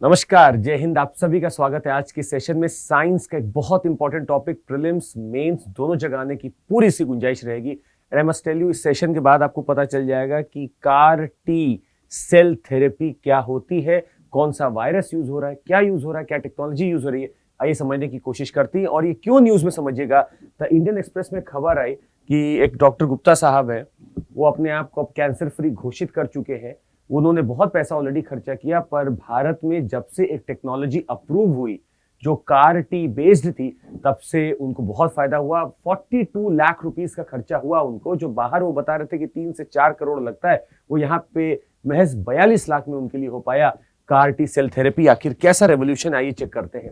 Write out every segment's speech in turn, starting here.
नमस्कार, जय हिंद। आप सभी का स्वागत है आज के सेशन में। साइंस का एक बहुत इंपॉर्टेंट टॉपिक, प्रीलिम्स मेंस दोनों जगह आने की पूरी सी गुंजाइश रहेगी। And I must tell you, इस सेशन के बाद आपको पता चल जाएगा कि कार टी सेल थेरेपी क्या होती है, कौन सा वायरस यूज हो रहा है, क्या यूज हो रहा है, क्या टेक्नोलॉजी यूज हो रही है। आइए समझने की कोशिश करती है। और ये क्यों न्यूज में समझिएगा। द इंडियन एक्सप्रेस में खबर आई कि एक डॉक्टर गुप्ता साहब है, वो अपने आप को कैंसर फ्री घोषित कर चुके हैं। उन्होंने बहुत पैसा ऑलरेडी खर्चा किया, पर भारत में जब से एक टेक्नोलॉजी अप्रूव हुई जो कार टी बेस्ड थी, तब से उनको बहुत फायदा हुआ। 42 लाख रुपीस का खर्चा हुआ उनको। जो बाहर वो बता रहे थे कि 3 से 4 करोड़ लगता है, वो यहाँ पे महज 42 लाख में उनके लिए हो पाया। कार टी सेल थेरेपी आखिर कैसा रेवोल्यूशन, आइए चेक करते हैं।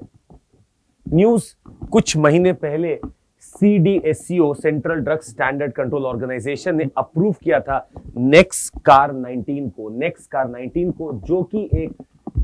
न्यूज कुछ महीने पहले CDSCO central drug standard control organisation ने अप्रूव किया था नेक्सकार 19 को, जो कि एक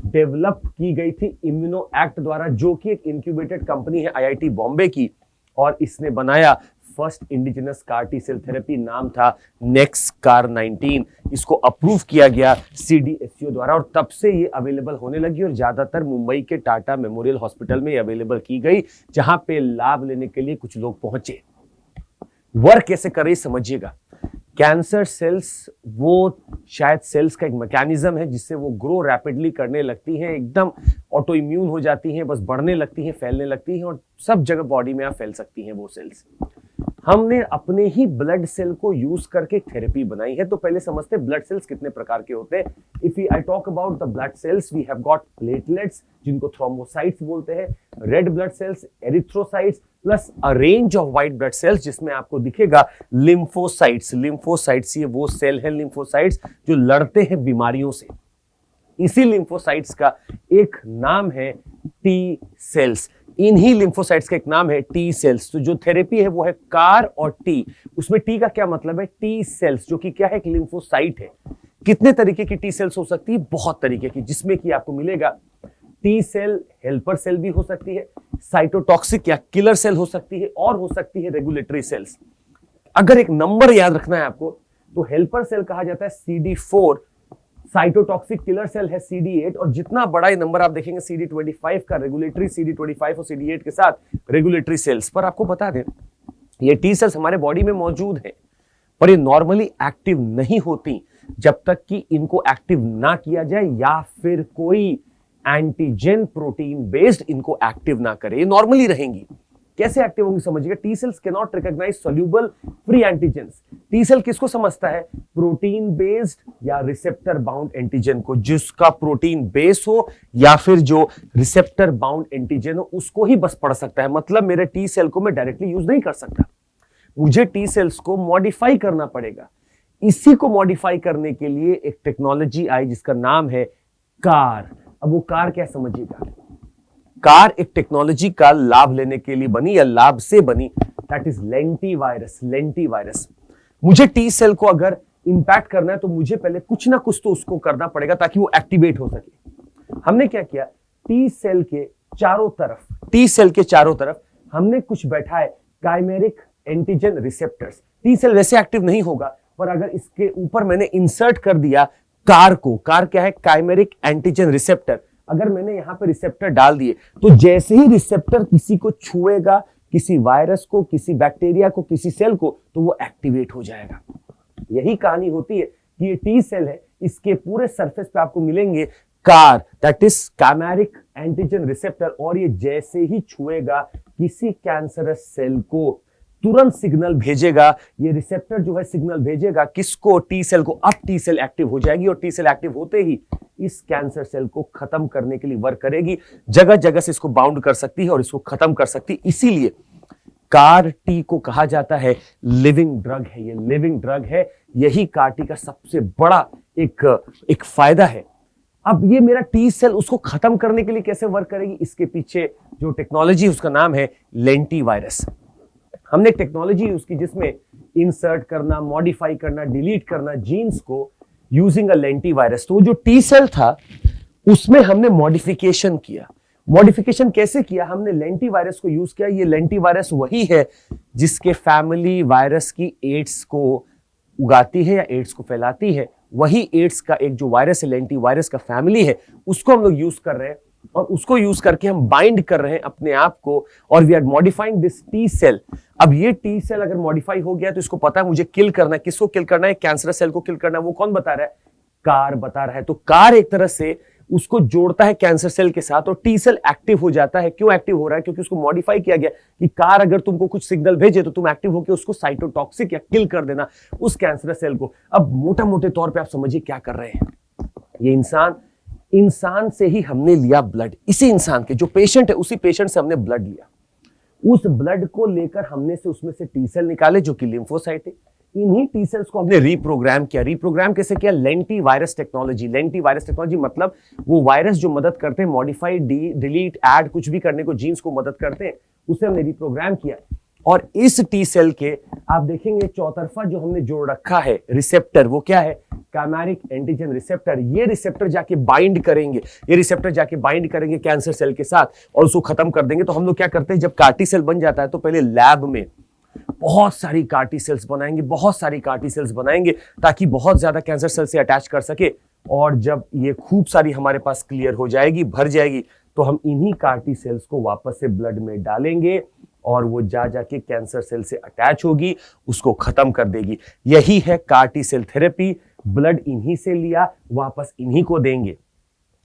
डेवलप की गई थी इम्यूनो एक्ट द्वारा, जो कि एक इंक्यूबेटेड कंपनी है IIT बॉम्बे की। और इसने बनाया first indigenous CAR T cell therapy, नाम था नेक्सकार 19। इसको अप्रूव किया गया CDSCO द्वारा और तब से ये अवेलेबल होने लगी और ज्यादातर मुंबई के टाटा मेमोरियल हॉस्पिटल में अवेलेबल की गई, जहां पे लाभ लेने के लिए कुछ लोग पहुंचे। वर्क कैसे कर रही समझिएगा। कैंसर सेल्स, वो शायद सेल्स का एक मैकेनिज्म है जिससे वो ग्रो रैपिडली करने लगती हैं, एकदम ऑटो इम्यून हो जाती हैं, बस बढ़ने लगती हैं, फैलने लगती हैं और सब जगह बॉडी में फैल सकती हैं वो सेल्स। हमने अपने ही ब्लड सेल को यूज करके थेरेपी बनाई है। तो पहले समझते हैं ब्लड सेल्स कितने प्रकार के होते हैं। If I talk about the blood cells, we have got platelets जिनको थ्रोम्बोसाइट्स बोलते हैं, red blood cells, erythrocytes, plus a range of white blood cells जिसमें आपको दिखेगा लिम्फोसाइट्स। ये वो सेल है लिम्फोसाइट्स जो लड़ते हैं बीमारियों से। इसी लिम्फोसाइट्स का एक नाम है टी सेल्स। इन्हीं लिम्फोसाइट्स का एक नाम है टी सेल्स। तो जो थेरेपी है वो है कार और टी। उसमें टी का क्या मतलब है? टी सेल्स, जो कि क्या है? एक लिम्फोसाइट है। कितने तरीके की टी सेल्स हो सकती है? बहुत तरीके की, जिसमें कि आपको मिलेगा टी सेल हेल्पर सेल भी हो सकती है, साइटोटॉक्सिक या किलर सेल हो सकती है, और हो सकती है रेगुलेटरी सेल्स। अगर एक नंबर याद रखना है आपको, तो हेल्पर सेल कहा जाता है CD4, साइटोटॉक्सिक किलर सेल है CD8, और जितना बड़ा ये नंबर आप देखेंगे CD25 का, रेगुलेटरी CD25 और CD8 के साथ रेगुलेटरी सेल्स। पर आपको बता दें, ये टी सेल्स हमारे बॉडी में मौजूद है, पर ये नॉर्मली एक्टिव नहीं होती जब तक कि इनको एक्टिव ना किया जाए या फिर कोई एंटीजन प्रोटीन बेस्ड इनको एक्टिव ना करे। ये नॉर्मली रहेंगी। कैसे एक्टिव होंगी समझिएगा। T cells can not recognise soluble free antigens. T cell किसको समझता है? प्रोटीन बेस्ड या रिसेप्टर बाउंड एंटीजन को। जिसका प्रोटीन बेस हो या फिर जो रिसेप्टर बाउंड एंटीजन हो, उसको ही बस पढ़ सकता है। मतलब मेरे टी सेल को मैं डायरेक्टली यूज नहीं कर सकता, मुझे टी सेल्स को मॉडिफाई करना पड़ेगा। इसी को मॉडिफाई करने के लिए एक टेक्नोलॉजी आई जिसका नाम है कार। अब वो कार क्या समझिएगा। कार एक टेक्नोलॉजी का लाभ लेने के लिए बनी या लाभ से बनी, दैट इज लेंटिवायरस। मुझे टी सेल को अगर इंपैक्ट करना है तो मुझे पहले कुछ ना कुछ तो उसको करना पड़ेगा ताकि वो एक्टिवेट हो सके। हमने क्या किया, टी सेल के चारों तरफ हमने कुछ बैठा है chimeric antigen receptors. T cell वैसे एक्टिव नहीं होगा, पर अगर इसके ऊपर मैंने इंसर्ट कर दिया कार को, कार क्या है? Chimeric antigen receptor. अगर मैंने यहां पे रिसेप्टर डाल दिए तो जैसे ही रिसेप्टर किसी को छुएगा, किसी वायरस को, किसी बैक्टीरिया को, किसी सेल को, तो वो एक्टिवेट हो जाएगा। यही कहानी होती है कि ये टी सेल है, इसके पूरे सरफेस पे आपको मिलेंगे car, that is chimeric antigen receptor, और ये जैसे ही छुएगा किसी कैंसरस सेल को, तुरंत सिग्नल भेजेगा। ये रिसेप्टर जो है सिग्नल भेजेगा किसको? टी सेल को। अब टी सेल एक्टिव हो जाएगी और टी सेल एक्टिव होते ही इस कैंसर सेल को खत्म करने के लिए वर्क करेगी। जगह जगह से इसको बाउंड कर सकती है और इसको खत्म कर सकती है। इसीलिए कार टी को कहा जाता है लिविंग ड्रग है। ये लिविंग ड्रग है। यही कार टी का सबसे बड़ा एक फायदा है। अब ये मेरा टी सेल उसको खत्म करने के लिए कैसे वर्क करेगी, इसके पीछे जो टेक्नोलॉजी उसका नाम है लेंटिवायरस। हमने एक टेक्नोलॉजी यूज की जिसमें इंसर्ट करना, मॉडिफाई करना, डिलीट करना जीन्स को यूजिंग अ लेंटिवायरस। तो जो टी सेल था उसमें हमने मॉडिफिकेशन किया। मॉडिफिकेशन कैसे किया? हमने लेंटिवायरस को यूज किया। ये लेंटिवायरस वही है जिसके फैमिली वायरस की एड्स को उगाती है या एड्स को फैलाती है, वही एड्स का एक जो वायरस है, लेंटी वायरस का फैमिली है, उसको हम लोग यूज कर रहे हैं और उसको यूज करके हम बाइंड कर रहे हैं अपने आप को और we are modifying this T cell. अब ये टी सेल अगर मॉडिफाई हो गया तो इसको पता है मुझे किल करना है। किसको किल करना है? कैंसर सेल को किल करना है। वो कौन बता रहा है? कार बता रहा है। तो कार एक तरह से उसको जोड़ता है कैंसर सेल के साथ और टी सेल एक्टिव हो जाता है। क्यों एक्टिव हो रहा है? क्योंकि उसको मॉडिफाई किया गया कि कार अगर तुमको कुछ सिग्नल भेजे तो तुम एक्टिव होकर उसको साइटोटॉक्सिक या किल कर देना उस कैंसर सेल को। अब मोटा मोटे तौर पे आप समझिए क्या कर रहे हैं। ये इंसान से ही हमने लिया ब्लड, इसी इंसान के जो पेशेंट है उसी पेशेंट से हमने ब्लड लिया। उस ब्लड को लेकर हमने से उसमें से टी सेल निकाले जो कि लिम्फोसाइट है। इन्हीं टी सेल्स को हमने रीप्रोग्राम किया। रीप्रोग्राम कैसे किया? Lenti virus technology. Lenti virus technology मतलब वो वायरस जो मदद करते हैं मॉडिफाई, डिलीट, ऐड कुछ भी करने को, जीन्स को मदद करते हैं, उसे हमने रीप्रोग्राम किया। और इस टी सेल के आप देखेंगे चौतरफा जो हमने जोड़ रखा है रिसेप्टर, वो क्या है? कैमेरिक एंटीजन रिसेप्टर। ये रिसेप्टर जाके बाइंड करेंगे, ये रिसेप्टर जाके बाइंड करेंगे कैंसर सेल के साथ और उसको खत्म कर देंगे। तो हम लोग क्या करते हैं, जब कार्टी सेल बन जाता है तो पहले लैब में बहुत सारी कार्टी सेल्स बनाएंगे, बहुत सारी कार्टी सेल्स बनाएंगे ताकि बहुत ज्यादा कैंसर सेल से अटैच कर सके। और जब ये खूब सारी हमारे पास क्लियर हो जाएगी, भर जाएगी, तो हम इन्हीं कार्टी सेल्स को वापस से ब्लड में डालेंगे और वो जाके कैंसर सेल से अटैच होगी, उसको खत्म कर देगी। यही है कार्टी सेल थेरेपी। ब्लड इन्हीं से लिया, वापस इन्हीं को देंगे।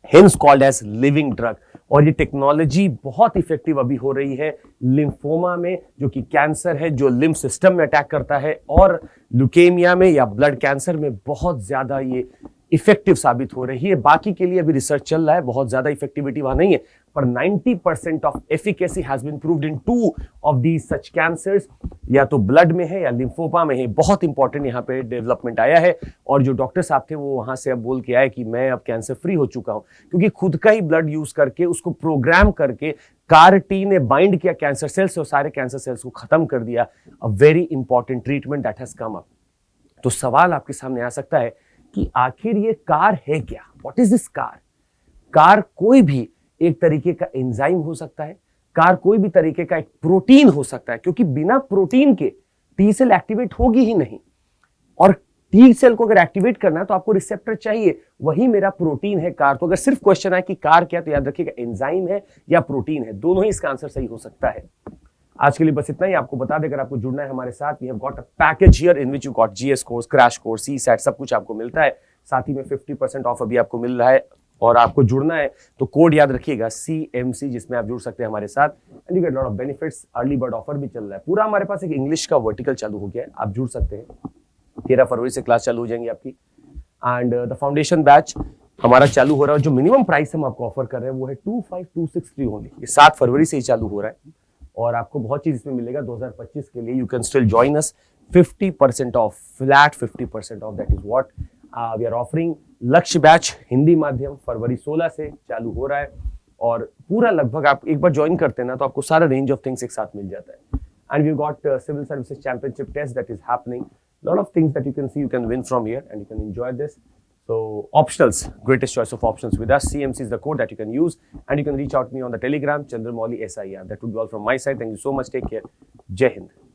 Hence called as living drug। और ये टेक्नोलॉजी बहुत इफेक्टिव अभी हो रही है लिम्फोमा में, जो कि कैंसर है जो लिम्फ सिस्टम में अटैक करता है, और ल्यूकेमिया में या ब्लड कैंसर में बहुत ज्यादा ये इफेक्टिव साबित हो रही है। बाकी के लिए अभी रिसर्च चल रहा है, बहुत ज्यादा इफेक्टिविटी वहां नहीं है, पर 90% of efficacy has been proved in 2 of these such cancers. या तो ब्लड में है या लिम्फोमा में है। बहुत इंपॉर्टेंट यहाँ पे डेवलपमेंट आया है। और जो डॉक्टर साहब थे वो वहां से अब बोल के आए कि मैं अब कैंसर फ्री हो चुका हूं, क्योंकि खुद का ही ब्लड यूज करके उसको प्रोग्राम करके कार टी ने बाइंड किया कैंसर सेल्स और सारे कैंसर सेल्स को खत्म कर दिया। A very important treatment that has come up. तो सवाल आपके सामने आ सकता है कि आखिर ये कार है क्या? What is this car? Car कोई भी एक तरीके का एंजाइम हो सकता है, कार कोई भी तरीके का एक प्रोटीन हो सकता है, क्योंकि बिना प्रोटीन के टी सेल एक्टिवेट होगी ही नहीं। और टी सेल को अगर एक्टिवेट करना है तो आपको रिसेप्टर चाहिए, वही मेरा प्रोटीन है कार। तो अगर सिर्फ क्वेश्चन है कि कार क्या, तो याद रखिएगा एंजाइम है या प्रोटीन है, दोनों ही इसका आंसर सही हो सकता है। आज के लिए बस इतना ही। आपको बता दें, अगर आपको जुड़ना है हमारे साथ, we have got a package here in which you got GS course, crash course, CSAT, सब कुछ आपको मिलता है। साथ ही में 50% ऑफ अभी आपको मिल रहा है। और आपको जुड़ना है तो कोड याद रखिएगा CMC, जिसमें आप जुड़ सकते हैं हमारे साथ and you get lot of benefits. Early bird offer भी चल रहा है पूरा। हमारे पास एक इंग्लिश का वर्टिकल चालू हो गया है, आप जुड़ सकते हैं। 13 फरवरी से क्लास चालू हो जाएंगी आपकी। एंड द फाउंडेशन बैच हमारा चालू हो रहा है। जो मिनिमम प्राइस हम आपको ऑफर कर रहे हैं वो है 25,263 ओनली। ये 7 फरवरी से ही चालू हो रहा है और आपको बहुत चीज इसमें मिलेगा 2025 के लिए। You can still join us. 50% off, flat 50% off, that is what we are offering. Lakshya batch Hindi माध्यम फरवरी 16 से चालू हो रहा है और पूरा लगभग आप एक बार ज्वाइन करते हैं ना तो आपको सारा रेंज ऑफ थिंग्स एक साथ मिल जाता है। And we got civil services championship test that is happening. Lot of things that you can see, you can win from here and you can enjoy this. So optionals, greatest choice of options with us. CMC is the code that you can use and you can reach out to me on the Telegram, Chandramouli SIR. That would be all from my side. Thank you so much. Take care. Jai Hind.